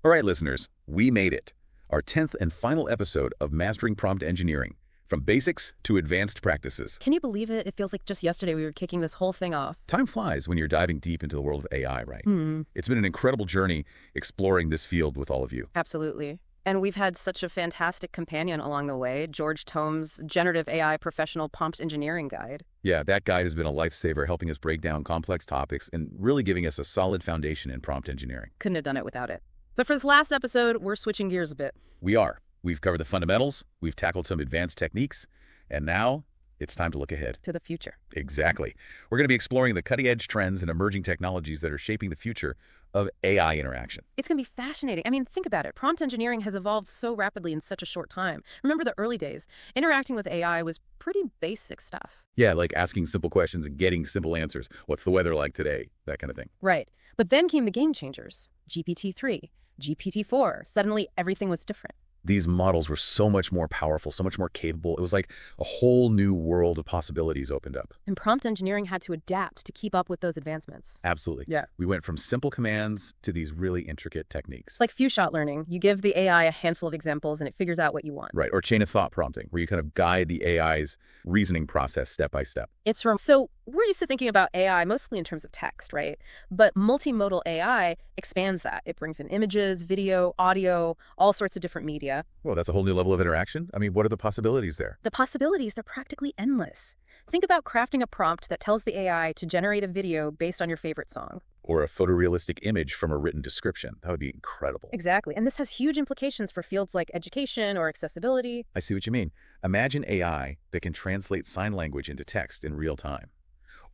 All right, listeners, we made it. Our 10th and final episode of Mastering Prompt Engineering, from basics to advanced practices. Can you believe it? It feels like just yesterday we were kicking this whole thing off. Time flies when you're diving deep into the world of AI, right? Hmm. It's been an incredible journey exploring this field with all of you. Absolutely. And we've had such a fantastic companion along the way, George Tome's Generative AI Professional Prompt Engineering Guide. Yeah, that guide has been a lifesaver, helping us break down complex topics and really giving us a solid foundation in prompt engineering. Couldn't have done it without it. But for this last episode, we're switching gears a bit. We are. We've covered the fundamentals, we've tackled some advanced techniques, and now it's time to look ahead. To the future. Exactly. We're going to be exploring the cutting-edge trends and emerging technologies that are shaping the future of AI interaction. It's going to be fascinating. I mean, think about it. Prompt engineering has evolved so rapidly in such a short time. Remember the early days? Interacting with AI was pretty basic stuff. Yeah, like asking simple questions and getting simple answers. What's the weather like today? That kind of thing. Right. But then came the game changers. GPT-3, GPT-4. Suddenly, everything was different. These models were so much more powerful, so much more capable. It was like a whole new world of possibilities opened up. And prompt engineering had to adapt to keep up with those advancements. Absolutely. Yeah. We went from simple commands to these really intricate techniques. It's like few-shot learning. You give the AI a handful of examples and it figures out what you want. Right, or chain of thought prompting, where you kind of guide the AI's reasoning process step by step. So we're used to thinking about AI mostly in terms of text, right? But multimodal AI expands that. It brings in images, video, audio, all sorts of different media. Well, that's a whole new level of interaction. I mean, what are the possibilities there? The possibilities, they're practically endless. Think about crafting a prompt that tells the AI to generate a video based on your favorite song. Or a photorealistic image from a written description. That would be incredible. Exactly. And this has huge implications for fields like education or accessibility. I see what you mean. Imagine AI that can translate sign language into text in real time,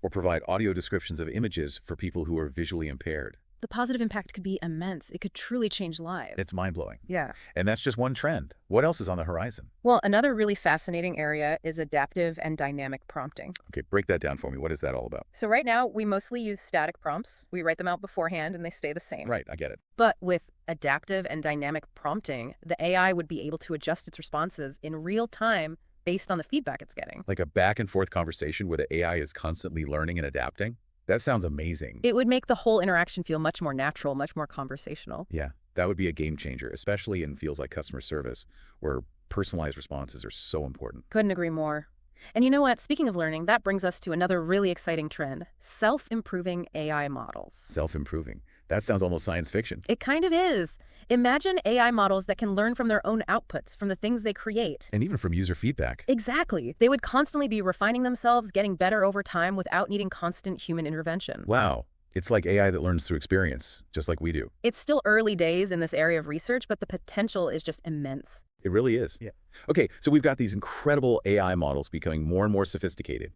or provide audio descriptions of images for people who are visually impaired. The positive impact could be immense. It could truly change lives. It's mind-blowing. Yeah. And that's just one trend. What else is on the horizon? Well, another really fascinating area is adaptive and dynamic prompting. Okay, break that down for me. What is that all about? So right now, we mostly use static prompts. We write them out beforehand and they stay the same. Right, I get it. But with adaptive and dynamic prompting, the AI would be able to adjust its responses in real time based on the feedback it's getting. Like a back and forth conversation where the AI is constantly learning and adapting? That sounds amazing. It would make the whole interaction feel much more natural, much more conversational. Yeah, that would be a game changer, especially in fields like customer service, where personalized responses are so important. Couldn't agree more. And you know what? Speaking of learning, that brings us to another really exciting trend, self-improving AI models. Self-improving. That sounds almost science fiction. It kind of is. Imagine AI models that can learn from their own outputs, from the things they create. And even from user feedback. Exactly. They would constantly be refining themselves, getting better over time without needing constant human intervention. Wow. It's like AI that learns through experience, just like we do. It's still early days in this area of research, but the potential is just immense. It really is. Yeah. Okay, so we've got these incredible AI models becoming more and more sophisticated.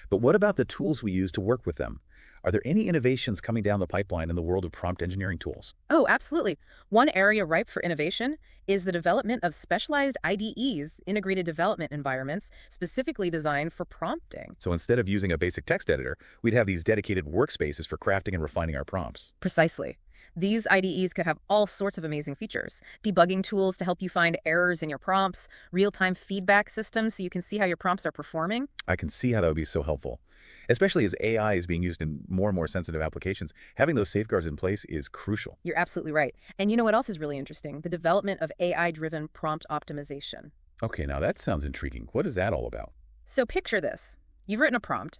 But what about the tools we use to work with them? Are there any innovations coming down the pipeline in the world of prompt engineering tools? Oh, absolutely. One area ripe for innovation is the development of specialized IDEs, integrated development environments, specifically designed for prompting. So instead of using a basic text editor, we'd have these dedicated workspaces for crafting and refining our prompts. Precisely. These IDEs could have all sorts of amazing features. Debugging tools to help you find errors in your prompts, real-time feedback systems so you can see how your prompts are performing. I can see how that would be so helpful. Especially as AI is being used in more and more sensitive applications, having those safeguards in place is crucial. You're absolutely right. And you know what else is really interesting? The development of AI-driven prompt optimization. Okay, now that sounds intriguing. What is that all about? So picture this. You've written a prompt,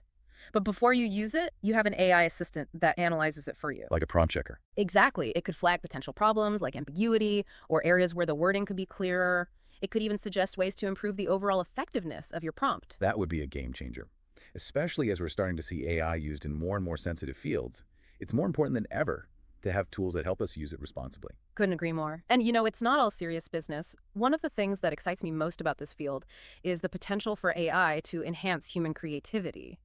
but before you use it, you have an AI assistant that analyzes it for you. Like a prompt checker. Exactly. It could flag potential problems like ambiguity or areas where the wording could be clearer. It could even suggest ways to improve the overall effectiveness of your prompt. That would be a game changer. Especially as we're starting to see AI used in more and more sensitive fields, it's more important than ever to have tools that help us use it responsibly. Couldn't agree more. And you know, it's not all serious business. One of the things that excites me most about this field is the potential for AI to enhance human creativity.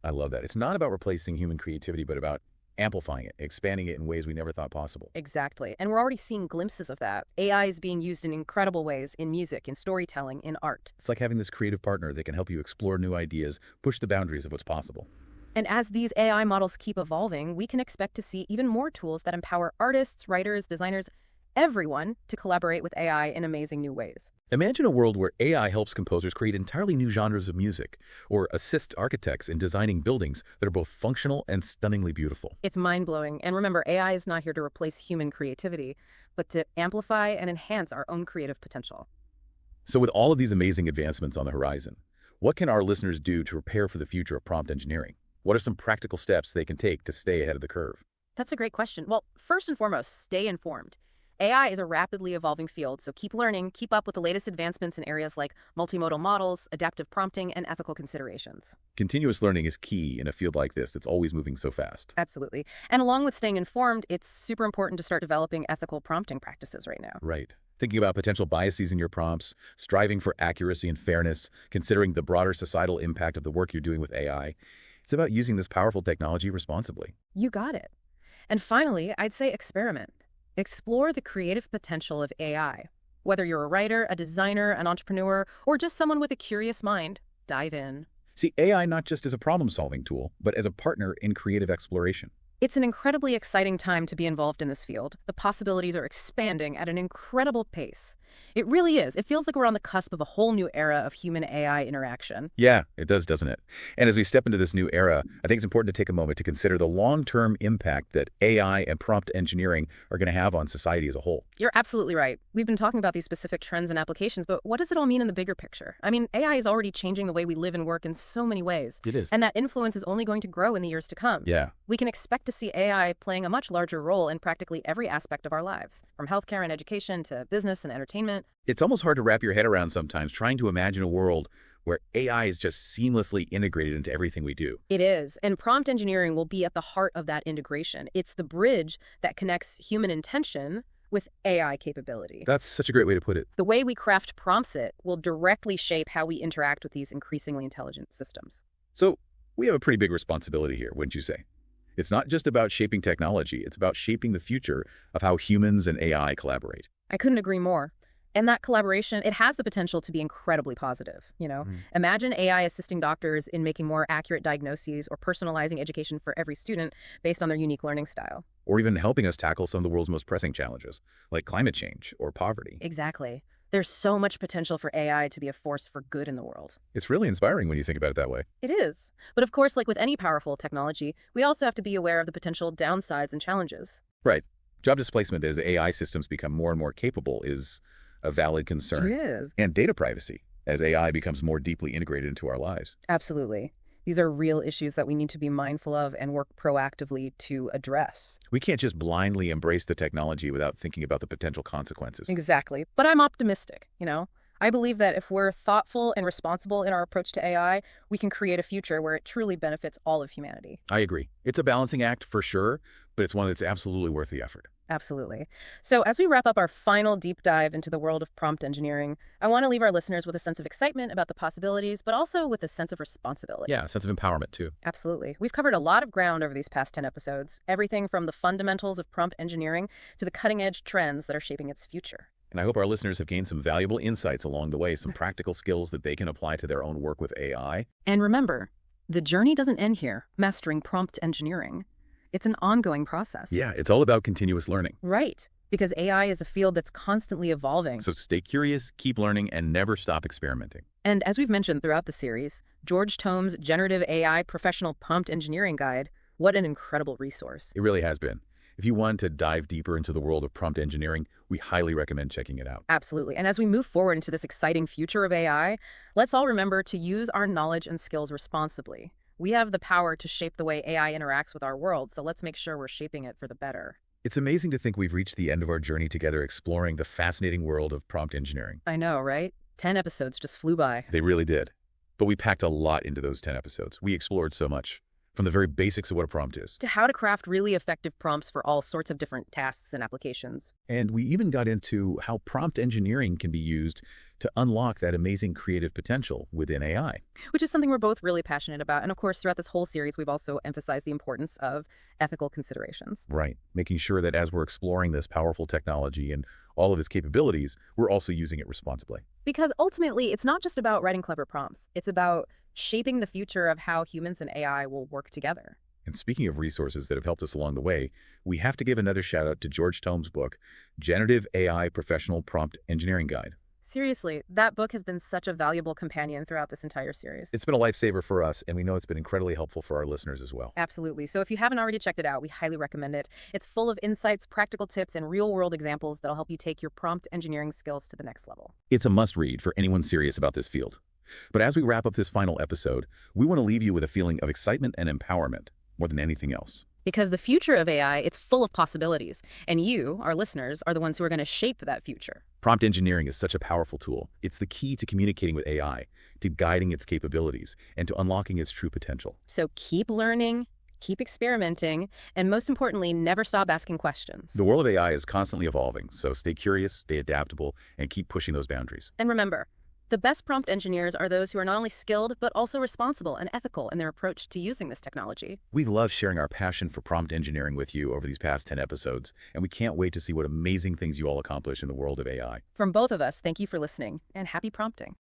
I love that. It's not about replacing human creativity, but about amplifying it, expanding it in ways we never thought possible. Exactly. And we're already seeing glimpses of that. AI is being used in incredible ways in music, in storytelling, in art. It's like having this creative partner that can help you explore new ideas, push the boundaries of what's possible. And as these AI models keep evolving, we can expect to see even more tools that empower artists, writers, designers, everyone to collaborate with AI in amazing new ways. Imagine a world where AI helps composers create entirely new genres of music, or assist architects in designing buildings that are both functional and stunningly beautiful. It's mind-blowing. And remember, AI is not here to replace human creativity, but to amplify and enhance our own creative potential. So with all of these amazing advancements on the horizon, what can our listeners do to prepare for the future of prompt engineering? What are some practical steps they can take to stay ahead of the curve? That's a great question. Well, first and foremost, stay informed. AI is a rapidly evolving field, so keep learning, keep up with the latest advancements in areas like multimodal models, adaptive prompting, and ethical considerations. Continuous learning is key in a field like this that's always moving so fast. Absolutely. And along with staying informed, it's super important to start developing ethical prompting practices right now. Right. Thinking about potential biases in your prompts, striving for accuracy and fairness, considering the broader societal impact of the work you're doing with AI. It's about using this powerful technology responsibly. You got it. And finally, I'd say experiment. Explore the creative potential of AI. Whether you're a writer, a designer, an entrepreneur, or just someone with a curious mind, dive in. See AI not just as a problem-solving tool, but as a partner in creative exploration. It's an incredibly exciting time to be involved in this field. The possibilities are expanding at an incredible pace. It really is. It feels like we're on the cusp of a whole new era of human-AI interaction. Yeah, it does, doesn't it? And as we step into this new era, I think it's important to take a moment to consider the long-term impact that AI and prompt engineering are going to have on society as a whole. You're absolutely right. We've been talking about these specific trends and applications, but what does it all mean in the bigger picture? I mean, AI is already changing the way we live and work in so many ways. It is. And that influence is only going to grow in the years to come. Yeah. We can expect to see AI playing a much larger role in practically every aspect of our lives, from healthcare and education to business and entertainment. It's almost hard to wrap your head around sometimes trying to imagine a world where AI is just seamlessly integrated into everything we do. It is, and prompt engineering will be at the heart of that integration. It's the bridge that connects human intention with AI capability. That's such a great way to put it. The way we craft prompts it will directly shape how we interact with these increasingly intelligent systems. So we have a pretty big responsibility here, wouldn't you say? It's not just about shaping technology, it's about shaping the future of how humans and AI collaborate. I couldn't agree more. And that collaboration, it has the potential to be incredibly positive, you know? Imagine AI assisting doctors in making more accurate diagnoses or personalizing education for every student based on their unique learning style. Or even helping us tackle some of the world's most pressing challenges, like climate change or poverty. Exactly. There's so much potential for AI to be a force for good in the world. It's really inspiring when you think about it that way. It is. But of course, like with any powerful technology, we also have to be aware of the potential downsides and challenges. Right. Job displacement as AI systems become more and more capable is a valid concern. It is. And data privacy as AI becomes more deeply integrated into our lives. Absolutely. These are real issues that we need to be mindful of and work proactively to address. We can't just blindly embrace the technology without thinking about the potential consequences. Exactly. But I'm optimistic, you know? I believe that if we're thoughtful and responsible in our approach to AI, we can create a future where it truly benefits all of humanity. I agree. It's a balancing act for sure, but it's one that's absolutely worth the effort. Absolutely. So as we wrap up our final deep dive into the world of prompt engineering, I want to leave our listeners with a sense of excitement about the possibilities, but also with a sense of responsibility. Yeah, a sense of empowerment too. Absolutely. We've covered a lot of ground over these past 10 episodes, everything from the fundamentals of prompt engineering to the cutting-edge trends that are shaping its future. And I hope our listeners have gained some valuable insights along the way, some practical skills that they can apply to their own work with AI. And remember, the journey doesn't end here, mastering prompt engineering. It's an ongoing process. Yeah, it's all about continuous learning. Right, because AI is a field that's constantly evolving. So stay curious, keep learning, and never stop experimenting. And as we've mentioned throughout the series, George Tome's Generative AI Professional Prompt Engineering Guide, what an incredible resource. It really has been. If you want to dive deeper into the world of prompt engineering, we highly recommend checking it out. Absolutely. And as we move forward into this exciting future of AI, let's all remember to use our knowledge and skills responsibly. We have the power to shape the way AI interacts with our world, so let's make sure we're shaping it for the better. It's amazing to think we've reached the end of our journey together exploring the fascinating world of prompt engineering. I know, right? 10 episodes just flew by. They really did. But we packed a lot into those 10 episodes. We explored so much, from the very basics of what a prompt is, to how to craft really effective prompts for all sorts of different tasks and applications. And we even got into how prompt engineering can be used to unlock that amazing creative potential within AI. Which is something we're both really passionate about. And of course, throughout this whole series, we've also emphasized the importance of ethical considerations. Right. Making sure that as we're exploring this powerful technology and all of its capabilities, we're also using it responsibly. Because ultimately, it's not just about writing clever prompts. It's about shaping the future of how humans and AI will work together. And speaking of resources that have helped us along the way, we have to give another shout out to George Tome's book, Generative AI Professional Prompt Engineering Guide. Seriously, that book has been such a valuable companion throughout this entire series. It's been a lifesaver for us, and we know it's been incredibly helpful for our listeners as well. Absolutely. So if you haven't already checked it out, we highly recommend it. It's full of insights, practical tips, and real-world examples that'll help you take your prompt engineering skills to the next level. It's a must-read for anyone serious about this field. But as we wrap up this final episode, we want to leave you with a feeling of excitement and empowerment more than anything else. Because the future of AI, it's full of possibilities, and you, our listeners, are the ones who are going to shape that future. Prompt engineering is such a powerful tool. It's the key to communicating with AI, to guiding its capabilities, and to unlocking its true potential. So keep learning, keep experimenting, and most importantly, never stop asking questions. The world of AI is constantly evolving, so stay curious, stay adaptable, and keep pushing those boundaries. And remember, the best prompt engineers are those who are not only skilled, but also responsible and ethical in their approach to using this technology. We've loved sharing our passion for prompt engineering with you over these past 10 episodes, and we can't wait to see what amazing things you all accomplish in the world of AI. From both of us, thank you for listening, and happy prompting.